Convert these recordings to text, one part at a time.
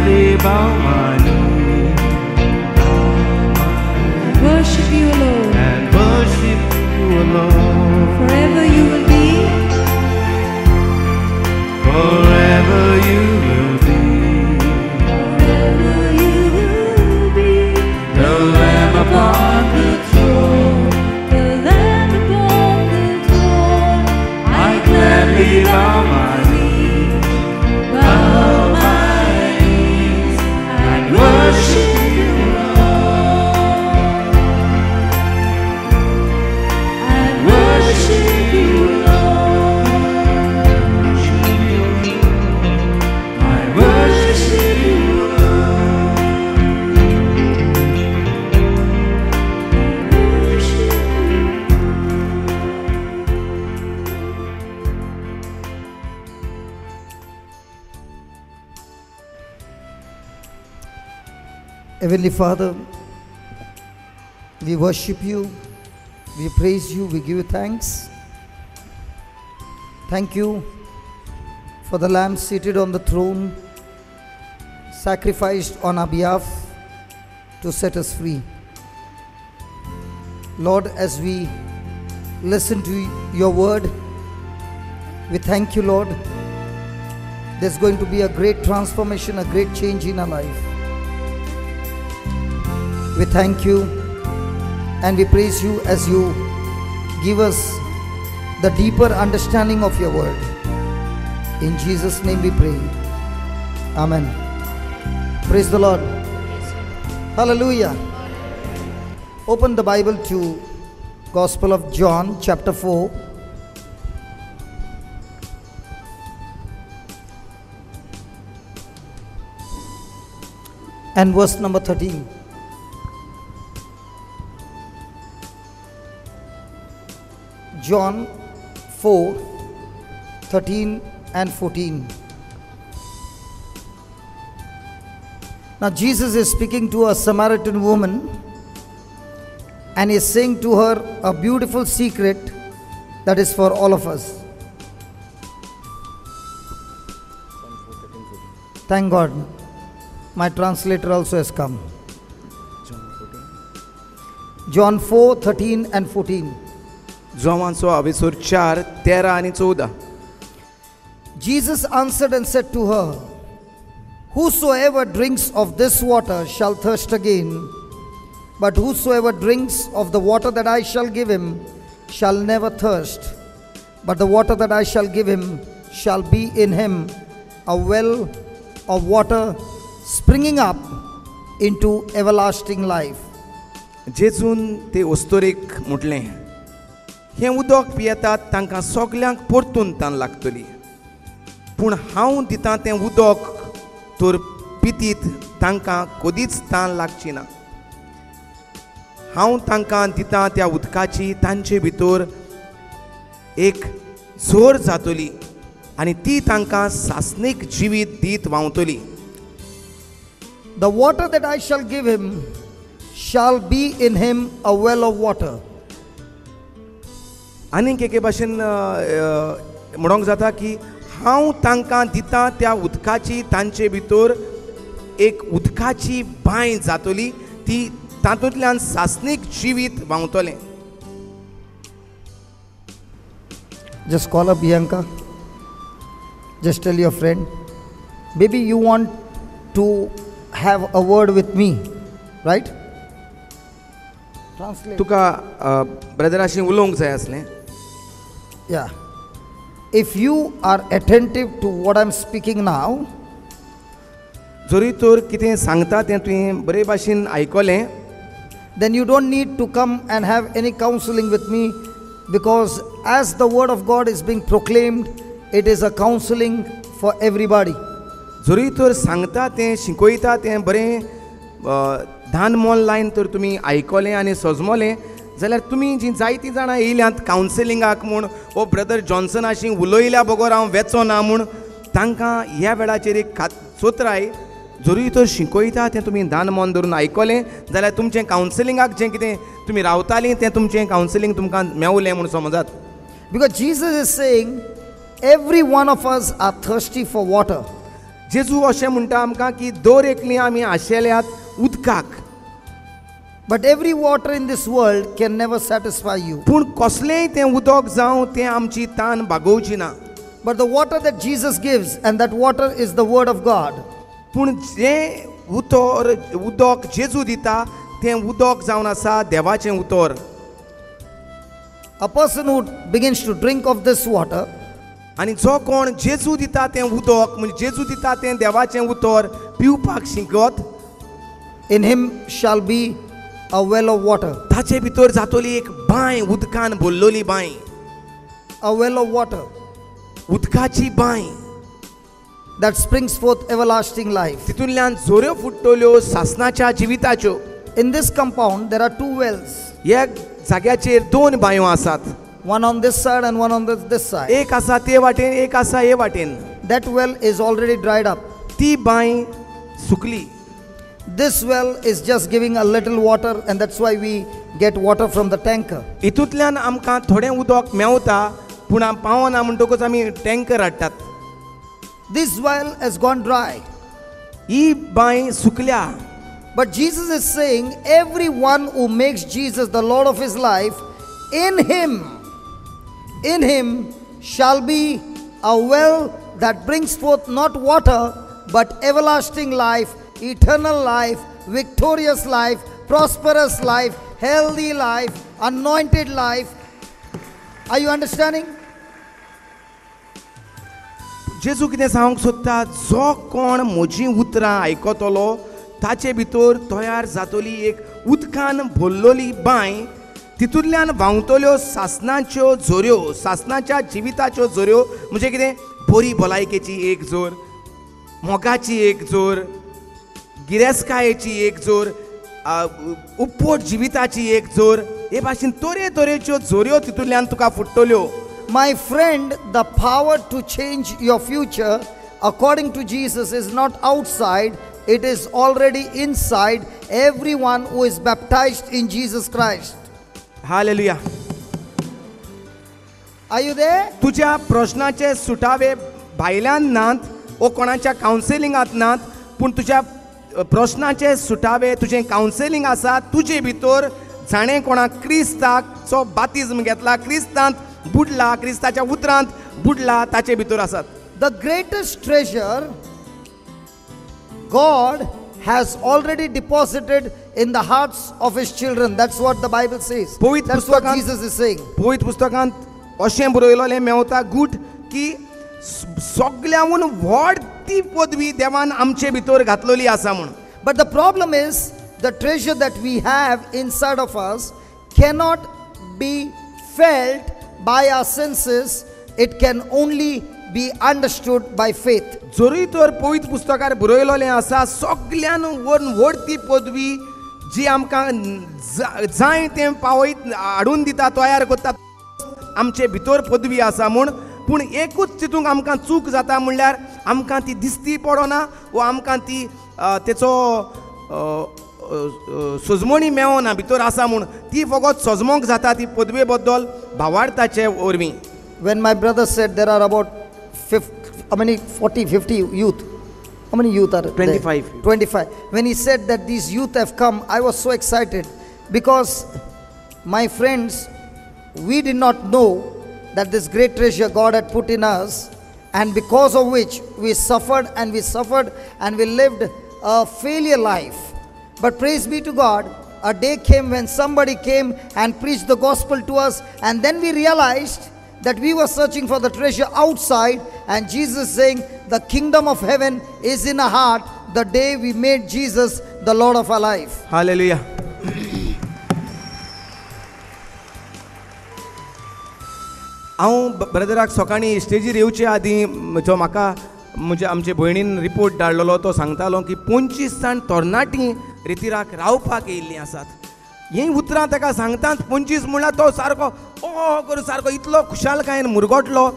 gladly bow my knee and worship you alone. and worship you alone. Forever you will be, Forever you will be forever you will be the Lamb upon the throne. the Lamb upon the throne. I gladly bow my knee, bow my knees and worship you alone. And worship you alone. I worship you. Heavenly Father, we worship you, we praise you, we give you thanks. Thank you for the Lamb seated on the throne, sacrificed on our behalf to set us free. Lord, as we listen to your word, we thank you, Lord. There's going to be a great transformation, a great change in our life. We thank you and we praise you as you give us the deeper understanding of your word. In Jesus' name we pray. Amen. Praise the Lord. Hallelujah. Open the Bible to Gospel of John chapter 4. And verse number 13. John 4, 13 and 14. Now Jesus is speaking to a Samaritan woman and is saying to her a beautiful secret that is for all of us. Thank God, my translator also has come. John 4, 13 and 14. Johanचो अभिसोर 4, 13 आणि 14. Jesus answered and said to her, whosoever drinks of this water shall thirst again, but whosoever drinks of the water that I shall give him shall never thirst. But the water that I shall give him shall be in him a well of water springing up into everlasting life. जेजून ते ओस्तोरेक म्हटलें, हें उदक पियेतात तांकां सगल्यांक परतून तान लागतली, पूण हांव दितां तें उदक तर पितीत तांकां कदीच तान लागची ना. हांव तांकां दितां त्या उदकाची तांचे भितर एक झोर जातली आनी ती तांकां सासणीक जिवीत दीत व्हांवतली. The water that I shall give him shall be in him a well of water. आनीक एके भाशेन म्हणोंक जाता की हांव तांकां दितां त्या उदकाची तांचे भितर एक उदकाची बांय जातली, ती तातूंतल्यान सासणीक जिवीत व्हांवतलें. Just call up Bianca. Just tell your friend, maybe you want to have a word with me, right? Translate. तुका ब्रदराशी उलोवंक जाय आसलें. Yeah. If you are attentive to what I'm speaking now, जरी तर कितें सांगता तें तुवें बरे भाशेन आयकलें, then you don't need to come and have any counseling with me, because as the word of God is being proclaimed, it is a counseling for everybody. जरी तर सांगता तें शिकयता तें बरें धान मोल लायन तर तुमी आयकलें आनी सजमलें, जाल्यार तुमी जीं जायतीं जाणां येयल्यांत कावन्सिलिंगाक म्हूण ओ ब्रदर जॉन्सनाशी उलयल्या बगर हांव वेचो ना म्हूण तांकां ह्या वेळाचेर एक सोत्राय जरी तर शिकयता तें तुमी दान मन धरून आयकलें जाल्यार तुमचें कावन्सिलिंगाक जें कितें तुमी रावतालीं तें तुमचें कावन्सिलिंग तुमकां मेवलें म्हूण समजात. Because Jesus is saying, every one of us are thirsty for water. जेजू अशें म्हणटा आमकां की दर एकली आमी आशेल्यात उदकाक. But every water in this world can never satisfy you. पूण कसलेंय तें उदक जावं तें आमची तान भागोवची ना. But the water that Jesus gives, and that water is the Word of God. पूण जें उदक जेजू दिता तें उदक जावन आसा देवाचें उतर. A person who begins to drink of this water, आनी जो कोण जेजू दिता तें उदक म्हणजे जेजू दिता तें देवाचें उतर पिवपाक शिकत, in him shall be a well of water. ताचे भितर जातली एक बांय, उदकान भरलोली बांय, A well of water उदकाची बांय. that springs forth everlasting life. तितूंतल्यान झोऱ्यो फुट्टल्यो सासणाच्या जिविताच्यो. In this compound, there are two wells, ह्या जाग्याचेर दोन बांयो आसात. one on this side and one on this side. एक आसा ते वाटेन, एक आसा हे वाटेन. That well is already dried up. ती बांय सुकली. This well is just giving a little water, and that's why we get water from the tanker. हितूंतल्यान आमकां थोडें उदक मेवता पूण पावना म्हणटकूच आमी टँकर हाडटात. This well has gone dry. ही बांय सुकल्या. But Jesus is saying, everyone who makes Jesus the Lord of his life, in him shall be a well that brings forth not water, but everlasting life, eternal life, victorious life, prosperous life, healthy life, anointed life. Are you understanding? जेजू कितें सांगूंक सोदता, जो कोण म्हजीं उतरां आयकतलो ताचे भितर तयार जातली एक उदकान भरलोली बांय. तितूंतल्यान व्हांवतल्यो सासणाच्यो झोऱ्यो, सासणाच्या जिविताच्यो झोऱ्यो म्हणजे कितें, बरी भलायकेची एक जोर, मोगाची एक जोर, गिरेस्कायेची एक जोर, उपट जिविताची एक जोर, हे भाशेन तरेतरेच्यो झोऱ्यो तितूंतल्यान तुका फुट्टल्यो. My friend, the power to change your future according to Jesus is not outside, it is already inside everyone who is baptized in Jesus Christ. Hallelujah. Are you there? तुज्या प्रश्नाचे सुटावे भायल्यान नात वो कोणाच्या कावन्सिलिंगांत नात, पूण तुज्या प्रश्नाचे सुटावे तुजें कावन्सिलिंग आसा तुजे भितर. जाणें कोणाक क्रिस्ताचो बातिज्म घेतला, क्रिस्तांत बुडला, क्रिस्ताच्या उतरांत बुडला, ताचे भितर आसात. The greatest treasure God has already deposited in the hearts of his children. That's what the Bible says. पवित्र That's what पुस्तकांत- Jesus is saying. पवित्र पुस्तकांत अशें बरयलेलें मेवता गूट की सगळ्याहून व्हड ती पदवी देवान आमचे भितर घातलेली आसा म्हूण. But the problem is, the treasure that we have inside of us cannot be felt by our senses. It can only be understood by faith. जरी तर पवित्र पुस्तकार बरयलेलें आसा सगळ्यान व्हड ती पदवी जी आमकां जाय तें पावयत हाडून दिता, तयार करता, आमचे भितर पदवी आसा म्हूण. पूण एकूच तितूंक आमकां चूक जाता म्हणल्यार आमकां ती दिसती पडना वा आमकां ती तेचो सजमणी मेवना भितर आसा म्हूण. ती फकत सजमोंक जाता ती पदवे बद्दल भावार्थाचे वरवीं. When my brother said there are about 40, 50 youth. How many youth are there? 25. 25. When he said that these youth have come, I was so excited because, my friends, we did not know that this great treasure God had put in us, and because of which we suffered and we lived a failure life. But praise be to God, a day came when somebody came and preached the gospel to us, and then we realized that we were searching for the treasure outside, and Jesus saying the kingdom of heaven is in our heart the day we made Jesus the Lord of our life. Hallelujah. हांव ब्रदराक सकाळीं स्टेजीर येवचे आदीं जो म्हाका म्हणजे आमचे भयणीन report धाडलेलो तो सांगतालो की 25 जाण तरणाटीं रितीराक रावपाक येयल्लीं आसात. हीं उतरां ताका सांगतात 25 म्हणल्यार तो सारको करून सारको इतलो खुशालकायेन मुरगोटलो.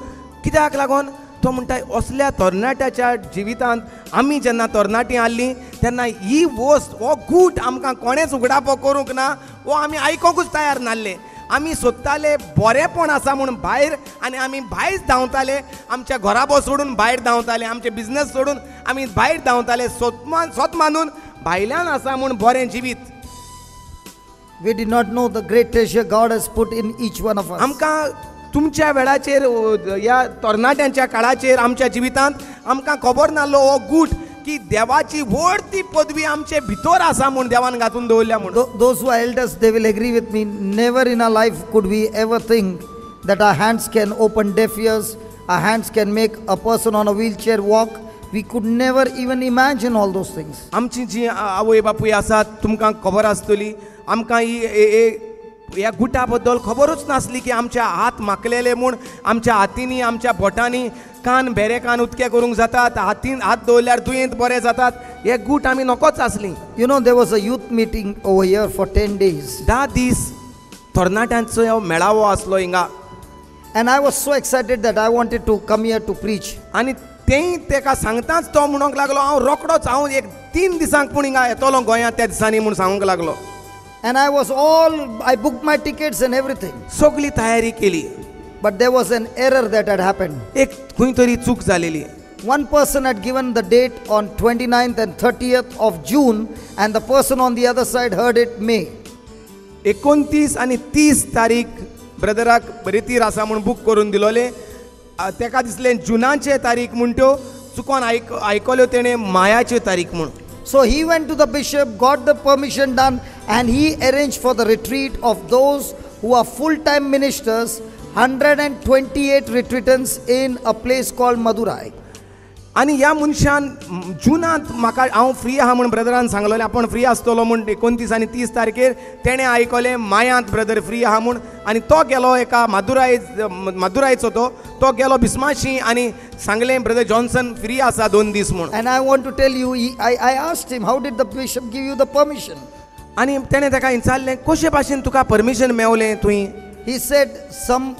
कित्याक लागून तो म्हणटा असल्या तरणाट्याच्या जिवितांत आमी जेन्ना तरणाटीं आसलीं तेन्ना ही वस्त हो गूट आमकां कोणेच उगडापो करूंक ना वो आमी आयकोंकूच तयार नासले. आमी सोदताले बरेपण आसा म्हूण भायर आनी आमी भायर धांवताले आमच्या घराबो सोडून भायर धांवताले आमचे बिझनस सोडून आमी भायर धांवताले स्वत मानून भायल्यान आसा म्हूण बरें जिवीत. We did not know the great treasure God has put in each one of us. आमकां तुमच्या वेळाचेर ह्या तरणाट्यांच्या काळाचेर आमच्या जिवितांत आमकां खबर नासलो हो गूट की देवाची व्हड ती पदवी आमचे भितर आसा म्हूण देवान घातून दवरल्या म्हूण. Those who are elders, they will agree with me. Never in our life could we ever think that our hands can open deaf ears, our hands can make a person on a wheelchair walk. We could never even imagine all those things. आमची जी आवय बापूय आसात तुमकां खबर आसतली आमकां ह्या गुटा बद्दल खबरूच नासली की आमच्या हात माकलेले म्हूण आमच्या हातींनी आमच्या बोटांनी कान बेरे कान उदके करूंक जातात हातीन हात दवरल्यार दुयेंत बरे जातात हे गूट आमी नकोच आसली. You know, there was a youth meeting over here for 10 days. 10 दीस तरणाट्यांचो मेळावो आसलो हिंगा. And I was so excited that I wanted to come here to preach. आनी तें तेका सांगताच तो म्हणूंक लागलो हांव एक 3 दिसांक पूण हिंगा येतलो गोंयांत त्या दिसांनी म्हूण सांगूंक लागलो. And I booked my tickets and everything. सगळी तयारी केली. But there was an error that had happened. एक खंय तरी चूक जालेली. One person had given the date on 29th and 30th of June, and the person on the other side heard it May. 29 आनी 30 तारीख ब्रदराक रितीर आसा म्हूण बूक करून दिलोले. तेका दिसलें जुनाचे तारीख म्हूण त्यो चुकोन आयकल्यो तेणें मायाच्यो तारीख म्हूण. So he went to the bishop, got the permission done, and he arranged for the retreat of those who are full-time ministers, 128 retreatants in a place called Madurai. आनी ह्या मनशान जुनांत म्हाका हांव फ्री आहा म्हूण ब्रदरान सांगलोलें आपूण फ्री आसतलो म्हूण 29 आनी 30 तारखेर तेणें आयकलें मायांत ब्रदर फ्री आहा म्हूण आनी तो गेलो एका मादुरायचो तो गेलो बिस्माशी आनी सांगलें ब्रदर जॉन्सन फ्री आसा 2 दीस म्हूण. And I want to tell you, I asked him, how did the bishop give you the permission? आनी तेणें ताका विचारलें कशे भाशेन तुका परमिशन मेवलें थंय. He said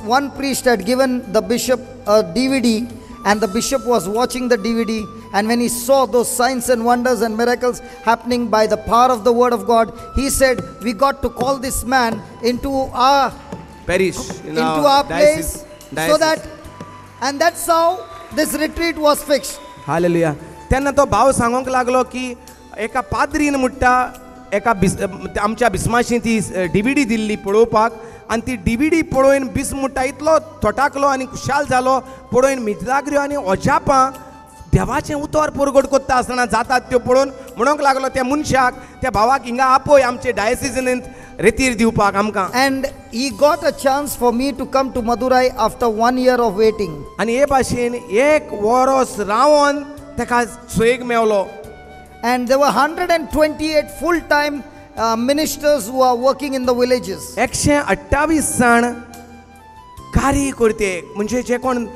one priest had given the bishop a DVD, and the bishop was watching the DVD, and when he saw those signs and wonders and miracles happening by the power of the word of God, he said, we got to call this man into our parish, into our place, so that, and that's how this retreat was fixed. Hallelujah. तेन्ना तो भाव सांगूंक लागलो की एका पाद्रीन म्हणटा एका आमच्या बिस्माशी ती DVD दिल्ली पळोवपाक आनी ती DVD पळोवन बिस म्हणटा इतलो थोटाकलो आनी खुशाल जालो पळोवन मिजलाग्र्यो आनी अजापां देवाचें उतर परगट कोत्ता आसतना जातात त्यो पळोवन म्हणूंक लागलो त्या मनशाक त्या भावाक हिंगा आपय आमचे डायसिसींत रितीर दिवपाक आमकां. And he got a chance for me to come to Madurai after 1 year of waiting. आनी हे भाशेन 1 वर्स रावन ताका सोयेक मेवलो. And there were 128 full-time ministers who are working in the villages. 128 जाण कार्यकर्ते म्हणजे जे कोण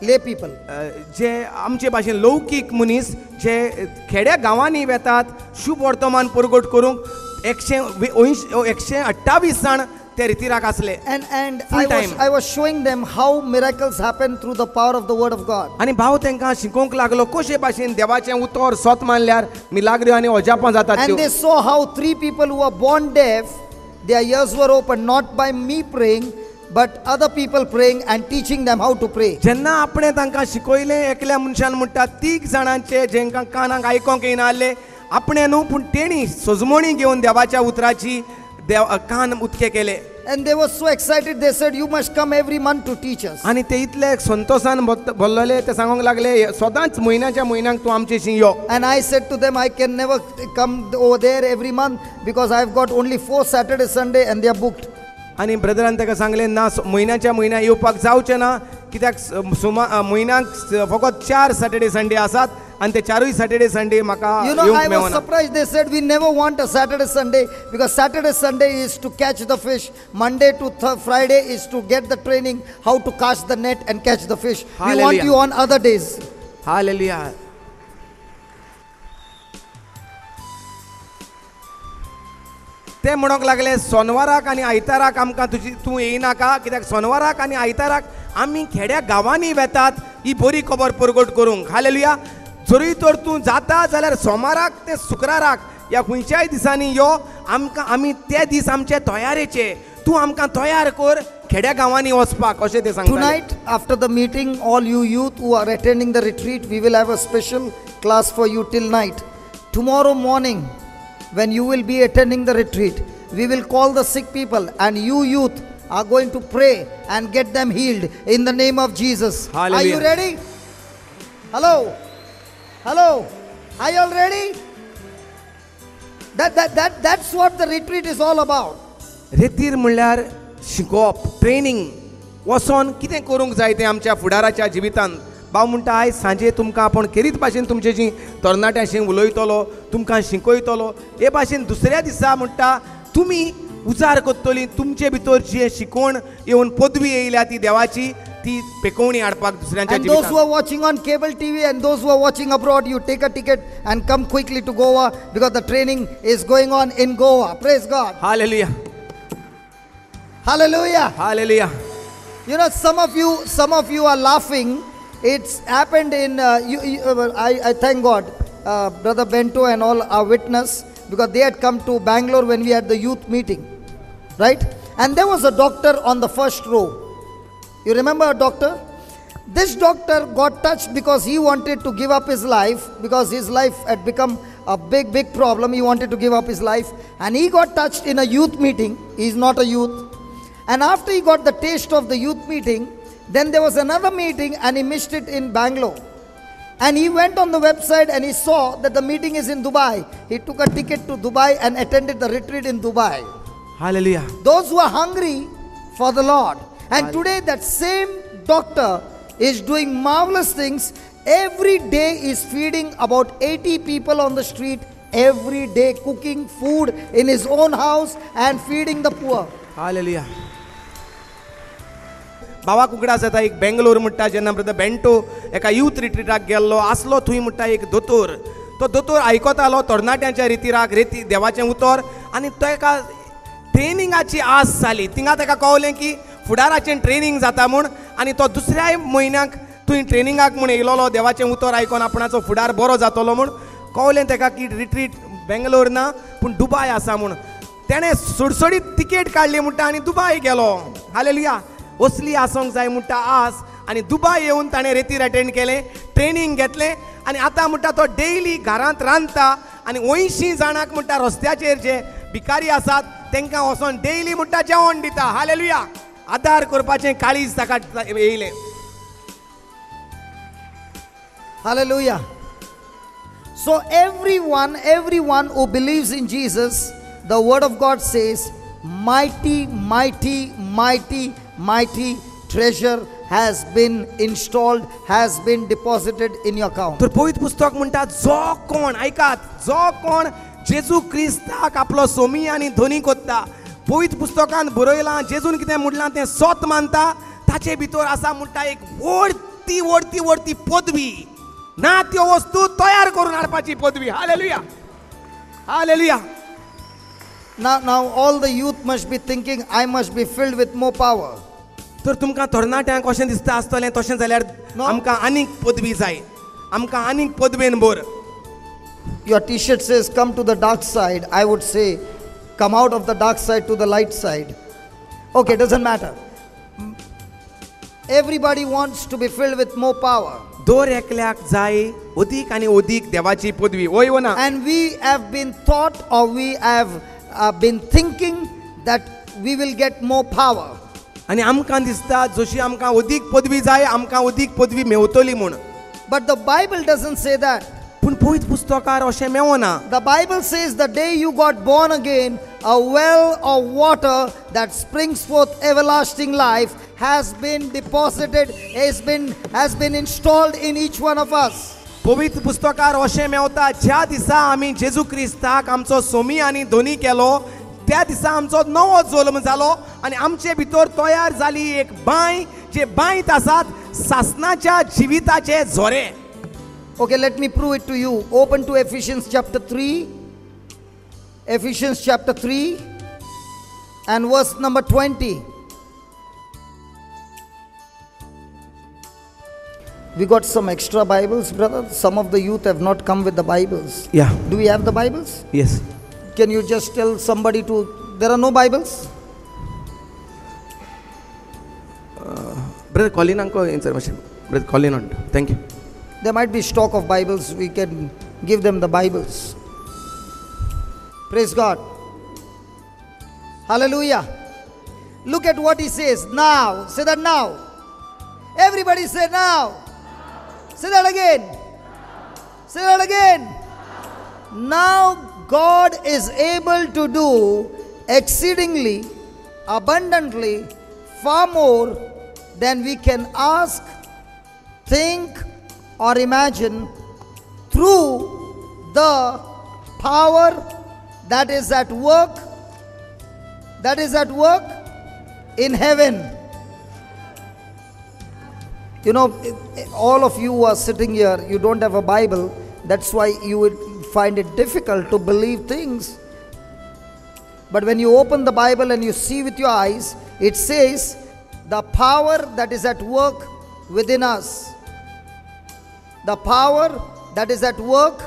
Lay people. जे आमचे भाशेन लौकीक मनीस जे खेड्या गांवांनी वेतात शुभ वर्तमान परगट करूंक 128 जाण ते रितीराक आसले. And I was showing them how miracles happen through the power of the word of God. आनी भाव तांकां शिकोवंक लागलो कशे भाशेन देवाचें उतर सोत मानल्यार मिलाग्र्यो आनी अजापां जातात. And they saw how 3 people who were born deaf, their ears were opened not by me praying, but other people praying and teaching them how to pray. जेन्ना आपणें तांकां शिकयलें एकल्या मनशान म्हणटा 3 जाणांचे जेंकां कानाक आयकोंक येनासले आपणें न्हू पूण तेणी सजमणी घेवन देवाच्या उतराची कान उतके केले. And they were so excited, they said, you must come every month to teach us. आनी ते इतले संतोषान बोल्लोले ते सांगूंक लागले सदांच म्हयन्याच्या म्हयन्याक तूं आमचेशी यो. And I said to them, I can never come over there every month because I've got only 4 Saturday, Sunday and they are booked. आनी ब्रदरान ताका सांगलें ना म्हयन्याच्या म्हयन्या येवपाक जावचें ना कित्याक म्हयन्याक फकत 4 सॅटर्डे संडे आसात आनी ते 4 सॅटर्डे संडे म्हाका येवंक I was मेळना. surprised. They said we never want a Saturday, Sunday because Saturday, Sunday is to catch the fish. Monday to Friday is to get the training how to cast the net and catch the fish. We want you on other days. Hallelujah. ते म्हणूंक लागले सोनवाराक आनी आयताराक आमकां तूं येयनाका कित्याक सोनवाराक आनी आयताराक आमी खेड्या गांवांनी वेतात ही बरी खबर परगट करूंक. हालेलुया. जरी तर तूं जाता जाल्यार सोमाराक ते शुक्राराक या खंयच्याय दिसांनी यो आमकां आमी ते दीस आमचे तयारेचे तूं आमकां तयार कर खेड्या गांवांनी वचपाक अशें ते सांगता. Tonight, after the meeting, all you youth who are attending the retreat, we will have a special class for you till night. Tomorrow morning, when you will be attending the retreat, we will call the sick people, and you youth are going to pray and get them healed in the name of Jesus. Hallelujah. Are you ready? Hello? Hello? Are you all ready? That's what the retreat is all about. रेतीर म्हणल्यार शिकोवप, training, वचोन कितें करूंक जाय तें आमच्या फुडाराच्या जिवितांत. भाव म्हणटा आयज सांजे तुमकां आपण केरीत भाशेन तुमचे जी तरणाट्यांशी उलयतलो, तुमकां शिकयतलो, हे भाशेन दुसऱ्या दिसा म्हणटा तुमी उजार करतली, तुमचे भितर जी शिकवण येवन पदवी येयल्या ती देवाची ती पेकोवणी हाडपाक दुसऱ्यांच्या And those who जिवितांत. are watching on cable TV and those who are watching abroad, you take a ticket and come quickly to Goa because the training is going on in Goa. Praise God. Hallelujah, Hallelujah. Hallelujah. You know, some of you are laughing. It's happened in, I thank God, Brother Bento and all are witness because they had come to Bangalore when we had the youth meeting. Right? And there was a doctor on the first row. You remember a doctor? This doctor got touched because he wanted to give up his life because his life had become a big problem. He wanted to give up his life. And he got touched in a youth meeting. He's not a youth. And after he got the taste of the youth meeting, then there was another meeting and he missed it in Bangalore. And he went on the website and he saw that the meeting is in Dubai. He took a ticket to Dubai and attended the retreat in Dubai. Hallelujah. Those who are hungry for the Lord. And today that same doctor is doing marvelous things. Every day is feeding about 80 people on the street. Every day cooking food in his own house and feeding the poor. Hallelujah. भावाक उगडास येता एक बेंगलोर म्हणटा जेन्ना brother bento एका youth रिट्रीटाक गेल्लो आसलो थंय म्हणटा एक दोतोर. तो दोतोर आयकतालो तरणाट्यांच्या रितीराक रेती देवाचें उतर आनी तो एका ट्रेनिंगाची आस जाली. थिंगा ताका कळलें की फुडाराचें ट्रेनिंग जाता म्हूण आनी तो दुसऱ्याय म्हयन्याक थंय ट्रेनिंगाक म्हूण येयलोलो देवाचें उतर आयकून आपणाचो फुडार बरो जातलो म्हूण कळलें ताका की रिट्रीट बेंगलोर ना पूण दुबाय आसा म्हूण. तेणें सुडसुडीत तिकेट काडली म्हणटा आनी दुबाय गेलो. हालेलुया. असली आसोंक जाय म्हणटा आस आनी दुबाय येवन ताणें रेतीर अटेंड केलें, ट्रेनिंग घेतलें आनी आतां म्हणटा तो डेली घरांत रांदता आनी 80 जाणांक म्हणटा रस्त्याचेर जे भिकारी आसात तांकां वचोन डेली म्हणटा जेवण दिता. हालेलुया. आदार करपाचें काळीज ताका येयलें. Hallelujah. So everyone who believes in Jesus, the word of God says, mighty treasure has been installed, has been deposited in your account. तर पवित्र पुस्तक म्हणटा जो कोण ऐकात जो कोण जेजू क्रिस्ताक आपलो सोमी आनी धनी कोत्ता. पवित्र पुस्तकांत बरयलां जेजून कितें म्हणलां तें सोत मानता ताचे भितर आसा म्हणटा एक व्हडती पदवी. ना त्यो वस्तू तयार करून हाडपाची पदवी. Hallelujah. Hallelujah. Now all the youth must be thinking, I must be filled with more power. तर तुमकां तरणाट्यांक अशें दिसता आसतलें तशें जाल्यार आमकां आनीक पदवी जाय, आमकां आनीक पदवेन भर. Your t-shirt says come to the dark side. I would say come out of the dark side to the light side. Okay, doesn't matter. Everybody wants to be filled with more power. दर एकल्याक जाय अदीक आनी अदीक देवाची पदवी. वय व ना. And we have been taught or we have been thinking that we will get more power. आनी आमकां दिसता जशी आमकां अदीक पदवी जाय आमकां अदीक पदवी मेवतली म्हूण. But the Bible doesn't say that. पूण पवित्र पुस्तकार अशें मेवना. The Bible says the day you got born again, a well of water that springs forth everlasting life has been deposited, has been installed in each one of us. पवित्र पुस्तकार अशें मेवता ज्या दिसा आमी जेजू क्रिस्ताक आमचो सोमी आनी धनी केलो त्या दिसा आमचो नवो जल्म जालो आनी आमचे भितर तयार जाली एक बांय जे बांयत आसात सासणाच्या जिविताचे झोरे. Okay, let me prove it to you. Open to Ephesians chapter 3. Ephesians chapter 3 and verse number 20. We got some extra Bibles, brother. Some of the youth have not come with the Bibles. Yeah. Do we have the Bibles? Yes. Can you just tell somebody to, there are no Bibles? Brother कॉलिनांको answer मातशें brother Colin thank you. There might be stock of Bibles. We can give them the Bibles. Praise God. Hallelujah. Look at what he says. Now. Say that now. Everybody say now. Say that again. Say that again. Now God is able to do exceedingly, abundantly, far more than we can ask, think, or imagine through the power that is at work in heaven. You know, all of you who are sitting here, you don't have a Bible. That's why you would find it difficult to believe things. But when you open the Bible and you see with your eyes, it says the power that is at work within us. The power that is at work.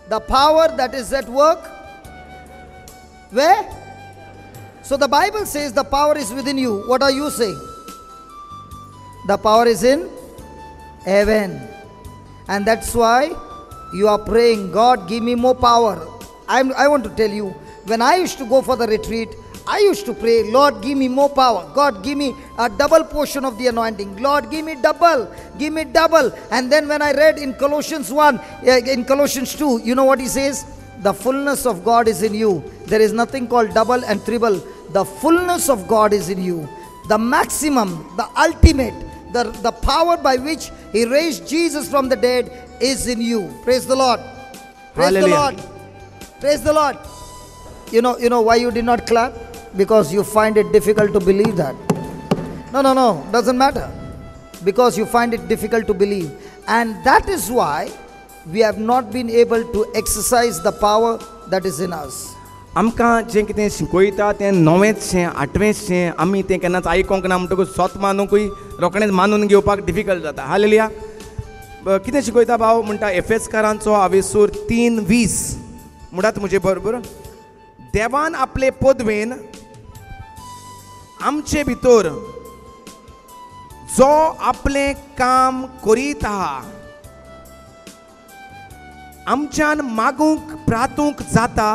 The power that is at work. Where? So the Bible says the power is within you. What are you saying? The power is in heaven. And that's why you are praying, God, give me more power. I want to tell you, when I used to go for the retreat, I used to pray, Lord, give me more power. God, give me a double portion of the anointing. Lord, give me double. Give me double. And then when I read in Colossians 1, in Colossians 2, you know what he says? The fullness of God is in you. There is nothing called double and triple. The fullness of God is in you. The maximum, the ultimate, the power by which he raised Jesus from the dead is in you. Praise the Lord. Praise the Lord. Praise the Lord. You know why you did not clap? Because you find it difficult to believe that. No, doesn't matter. Because you find it difficult to believe. And that is why we have not been able to exercise the power that is in us. आमकां जें कितें शिकयता तें नवेंचशें आठवेंचशें आमी तें केन्नाच आयकोंक ना म्हणटकूच स्वत मानूंकूय रोखडेंच मानून घेवपाक डिफिकल्ट जाता. हालेलुया. कितें शिकयता भाव म्हणटा एफेसकारांचो हावेसूर 3:20 म्हणटात म्हजे बरोबर. देवान आपले पदवेन आमचे भितर जो आपलें काम करीत आहा आमच्यान मागूंक प्रार्थूंक जाता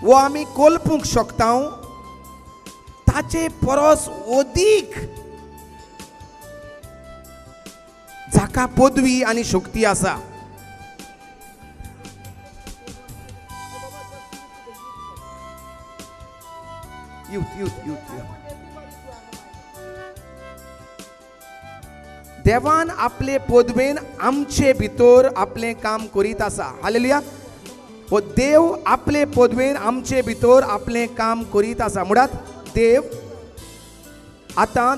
वो आमी कोल्पूंक शकता ताचे परस अदीक जाका पदवी आनी शक्ती आसा. देवान आपले पदवेन आमचे भितर आपलें काम करीत आसा. हालेलुया. वो देव आपले पदवेन आमचे भितर आपलें काम करीत आसा. म्हणटात देव आतां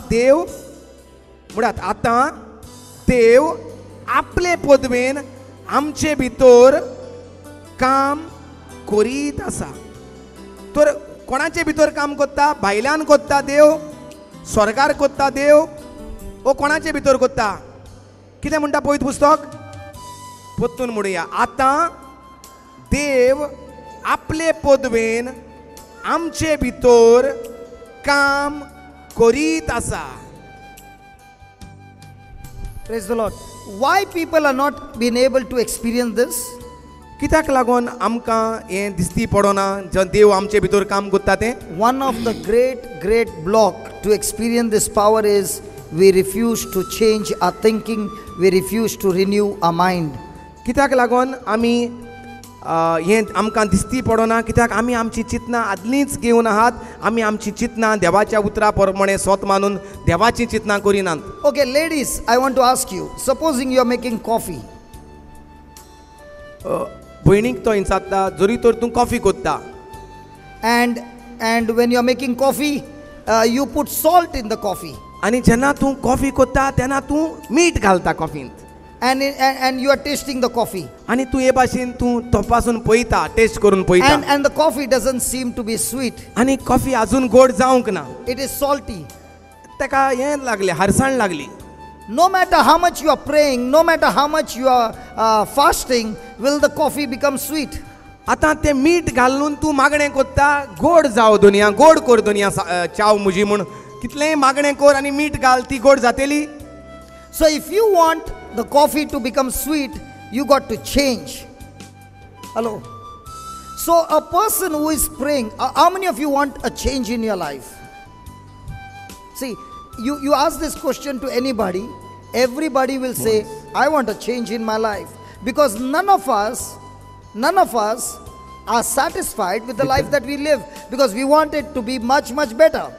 देव आपले पदवेन आमचे भितर काम करीत आसा. तर कोणाचे भितर काम करता? भायल्यान करता देव, स्वर्गार करता देव, ओ कोणाचे भितर करता? कितें म्हणटा पळयत पुस्तक? परतून म्हणुया. आतां देव आपले पदवेन आमचे भितर काम करीत आसा. Praise the Lord. Why people are not been able to experience this? कित्याक लागून आमकां हें दिसती पडना जें देव आमचे भितर काम करता तें? One of the great block to experience this power is we refuse to change our thinking. We refuse to renew our mind. कित्याक लागून आमी हें आमकां दिसती पडना कित्याक आमी आमची चिंतनां आदलींच घेवन आहात. आमी आमची चिंतनां देवाच्या उतरा प्रमाणे स्वत मानून देवाची चिंतनां करिनात. Okay, ladies, I want to ask you. Supposing you are making coffee. भयणीक तो इंचाता जरी तर तूं कॉफी करता. And when you are making coffee, you put salt in the coffee. आनी जेन्ना तूं कॉफी करता तेन्ना तूं मीठ घालता कॉफींत. And you are tasting the coffee. आनी तूं हे भाशेन तूं तपासून पळयता, टेस्ट करून पळयता. And the coffee doesn't seem to be sweet. आनी कॉफी अजून गोड जावंक ना. It is salty. ताका हें लागलें, हरसाण लागली. No matter how much you are praying, no matter how much you are fasting, will the coffee become sweet? आतां तें मीठ घालून तूं मागणें करता, गोड जाव दुनिया, गोड कर दुनिया चाव म्हजी म्हूण कितलेंय मागणें कोर आनी मीठ घाल ती गोड जातेली. So if you want the coffee to become sweet, you got to change. Hello. So a person who is praying, how many of you want a change in your life? See, you ask this question to anybody, everybody will say, I want a change in my life. Because none of us are satisfied with the life that we live, because we want it to be much, much better.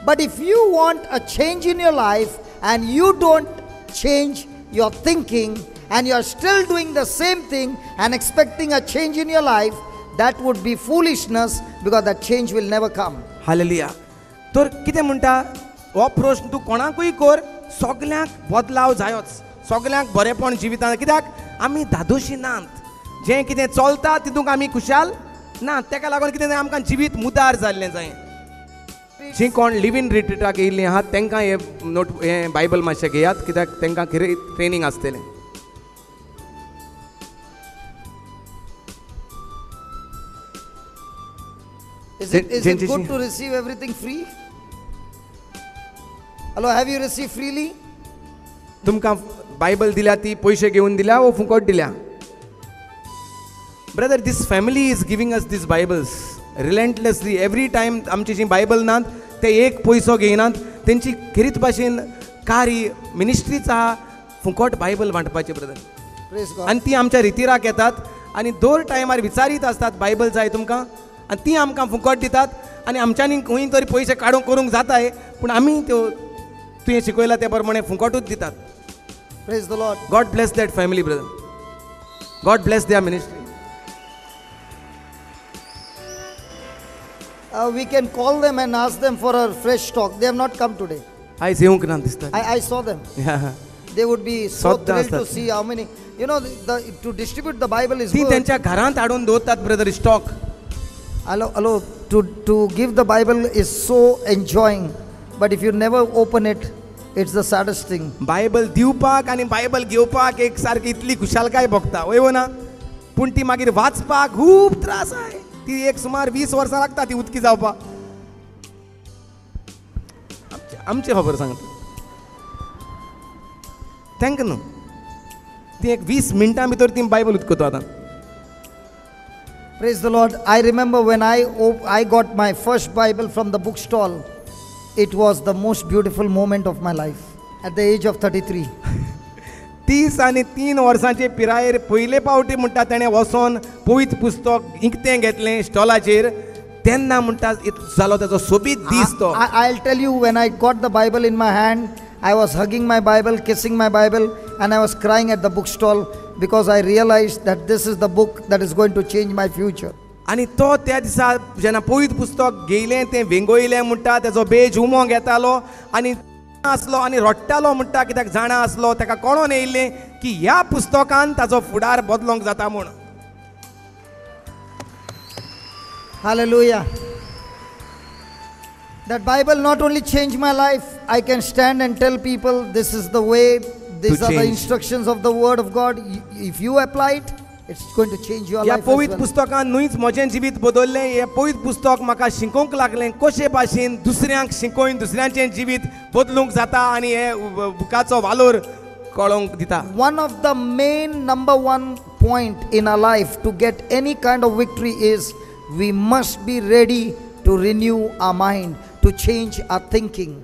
But if you want a change in your life and you don't change your thinking and you are still doing the same thing and expecting a change in your life, that would be foolishness, because that change will never come. Hallelujah. तर कितें म्हणटा हो प्रश्न तूं कोणाकूय कर, सगल्यांक बदलाव जायोच, सगल्यांक बरेपण जिवितांत. कित्याक आमी धादोशी नात, जें कितें चलता तितूंत आमी खुशाल ना, तेका लागून कितें जाय आमकां जिवीत मुदार जाल्लें जाय. जीं कोण लिव्ह इन रिट्रीटाक येयल्लीं आहात तांकां हें बायबल मातशें घेयात, कित्याक तांकां खरें ट्रेनींग आसतलें. Is it good to receive everything free? Hello, have you received freely? तुमकां बायबल दिल्या ती पयशे घेवन दिल्या वो फुकट दिल्या? Brother, this family is giving us these Bibles relentlessly. Every time आमची जी बायबल नात ते एक पयसो घेयनात. तेंची खरीच भाशेन कार्य मिनिस्ट्रीच आहा फुकट बायबल वांटपाचें ब्रदर. Praise God. आनी ती आमच्या रितीराक येतात आनी दर टायमार विचारीत आसतात बायबल जाय तुमकां, आनी ती आमकां फुकट दितात. आनी आमच्यांनी खंय तरी पयशे काडून करूंक जाताय, पूण आमी त्यो तुवें शिकयला त्या प्रमाणे फुकटूच दितात. Praise the Lord. God bless that family, brother. God bless their ministry. We can call them and ask them for a fresh talk. They have not come today. आयज येवंक ना दिसता. I saw them. They would be so Sodda thrilled to astat. see how many. You know, to distribute the Bible is ती good. त्यांच्या घरांत हाडून दवरतात brother stock. Hello. To give the Bible is so enjoying, but if you never open it, it's the saddest thing. Bible दिवपाक आनी Bible घेवपाक एक सारकी इतली खुशालकाय भोगता, वय ना. पूण ती मागीर वाचपाक खूब त्रास आय. ती एक सुमार 20 वर्सां लागता ती उदकी जावपाक. आमची खबर सांगता तांकां न्हू, ती एक 20 मिनटां भितर ती बायबल उदकतो आतां. Praise the Lord. I remember when I got my first Bible from the bookstall. It was the most beautiful moment of my life at the age of 33. 33 वर्सांचे पिरायेर पयले फावटी म्हणटा ताणें वचोन पवित्र पुस्तक इंकतें घेतलें स्टॉलाचेर, तेन्ना म्हणटा जालो ताचो सोबीत दीस तो. I'll tell you, when I got the Bible in my hand, I was hugging my Bible, kissing my Bible, and I was crying at the bookstall because I realized that this is the book that is going to change my future. आनी तो त्या दिसा जेन्ना पवित्र पुस्तक घेयलें तें वेंगोयलें म्हणटा, तेजो बेज उमो घेतालो आनी आसलो आनी रडटालो म्हणटा, कित्याक जाणा आसलो ताका कळोन येयल्लें की ह्या पुस्तकान ताचो फुडार बदलोंक जाता म्हूण. Hallelujah. That Bible not only changed my life, I can stand and tell people this is the way, these are the change. instructions of the Word of God. If you apply it, it's going to change your ह्या life as पवित्र well. पुस्तकान न्हूच म्हजें जिवीत बदललें. हें पवित्र पुस्तक म्हाका शिकोवंक लागलें कशे भाशेन दुसऱ्यांक शिकोवन दुसऱ्यांचें जिवीत बदलूंक जाता आनी हे बुकाचो वालोर कळोवंक दिता. One of the main number one point in our life to get any kind of victory is we must be ready to renew our mind, to change our thinking.